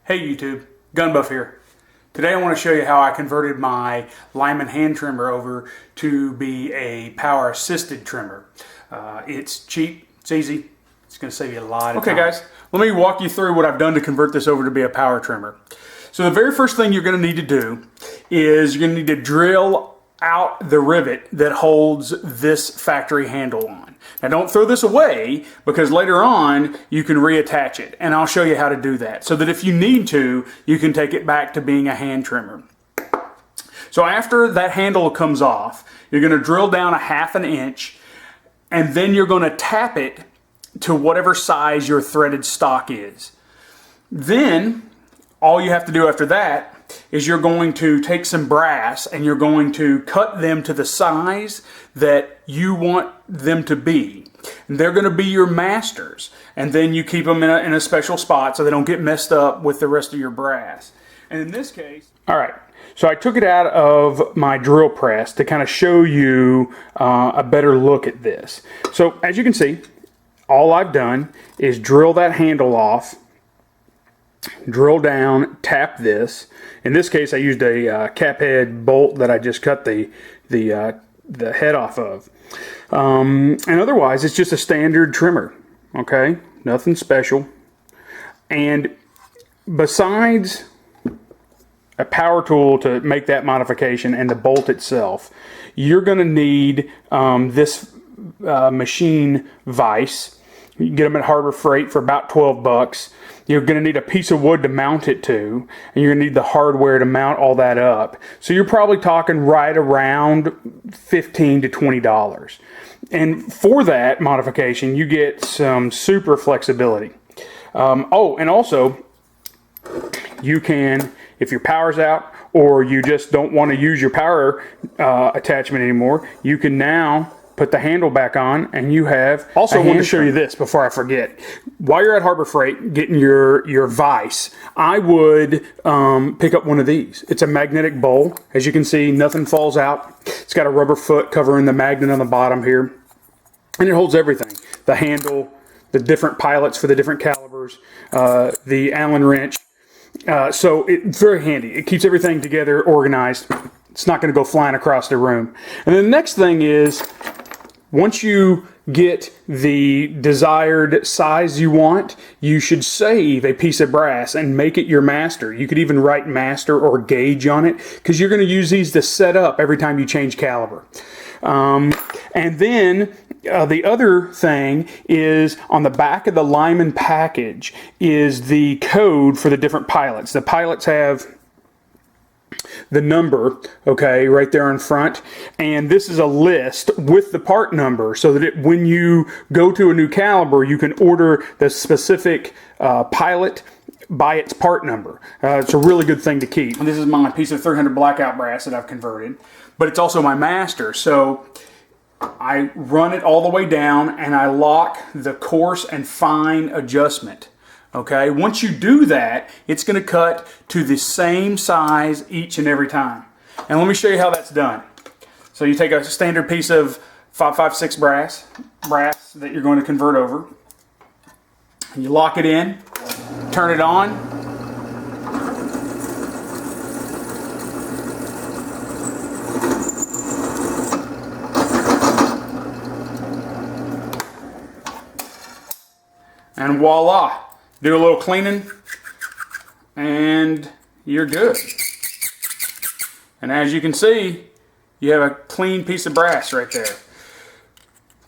Hey YouTube, Gunbuff here. Today I want to show you how I converted my Lyman hand trimmer over to be a power assisted trimmer. It's cheap, it's easy, it's going to save you a lot of time. Okay guys, let me walk you through what I've done to convert this over to be a power trimmer. So the very first thing you're going to need to do is you're going to need to drill out the rivet that holds this factory handle on. Now don't throw this away, because later on you can reattach it, and I'll show you how to do that so that if you need to, you can take it back to being a hand trimmer. So after that handle comes off, you're going to drill down 1/2 inch, and then you're going to tap it to whatever size your threaded stock is. Then all you have to do after that is you're going to take some brass and you're going to cut them to the size that you want them to be. And they're going to be your masters, and then you keep them in a special spot so they don't get messed up with the rest of your brass. And in this case, alright, so I took it out of my drill press to kind of show you a better look at this. So as you can see, all I've done is drill that handle off, drill down, tap this. In this case I used a cap head bolt that I just cut the head off of. And otherwise it's just a standard trimmer, okay? Nothing special. And besides a power tool to make that modification and the bolt itself, you're going to need this machine vise. You can get them at Harbor Freight for about 12 bucks. You're going to need a piece of wood to mount it to, and you're going to need the hardware to mount all that up. So you're probably talking right around $15 to $20. And for that modification, you get some super flexibility. Oh, and also, you can, if your power's out or you just don't want to use your power attachment anymore, you can now put the handle back on, and you have. Also, I want to show you this before I forget. While you're at Harbor Freight getting your vise, I would pick up one of these. It's a magnetic bowl. As you can see, nothing falls out. It's got a rubber foot covering the magnet on the bottom here, and it holds everything: the handle, the different pilot for the different calibers, the Allen wrench. So it's very handy. It keeps everything together, organized. It's not going to go flying across the room. And then the next thing is, once you get the desired size you want, you should save a piece of brass and make it your master. You could even write master or gauge on it, because you're going to use these to set up every time you change caliber. And then the other thing is, on the back of the Lyman package is the code for the different pilots. The pilots have the number, okay, right there in front, and this is a list with the part number, so that when you go to a new caliber, you can order the specific pilot by its part number. It's a really good thing to keep. And this is my piece of 300 blackout brass that I've converted, but it's also my master, so I run it all the way down and I lock the coarse and fine adjustment. Okay, once you do that, it's going to cut to the same size each and every time. And let me show you how that's done. So you take a standard piece of 556 brass that you're going to convert over. And you lock it in, turn it on. And voila! Do a little cleaning, and you're good. And as you can see, you have a clean piece of brass right there.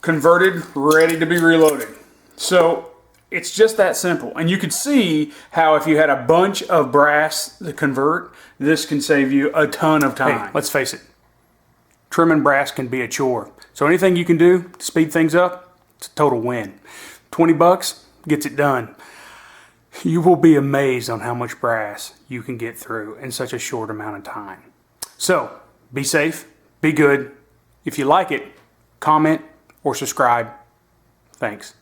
Converted, ready to be reloaded. So it's just that simple. And you can see how if you had a bunch of brass to convert, this can save you a ton of time. Hey, let's face it, trimming brass can be a chore. So anything you can do to speed things up, it's a total win. 20 bucks gets it done. You will be amazed on how much brass you can get through in such a short amount of time. So, be safe, be good. If you like it, comment or subscribe. Thanks.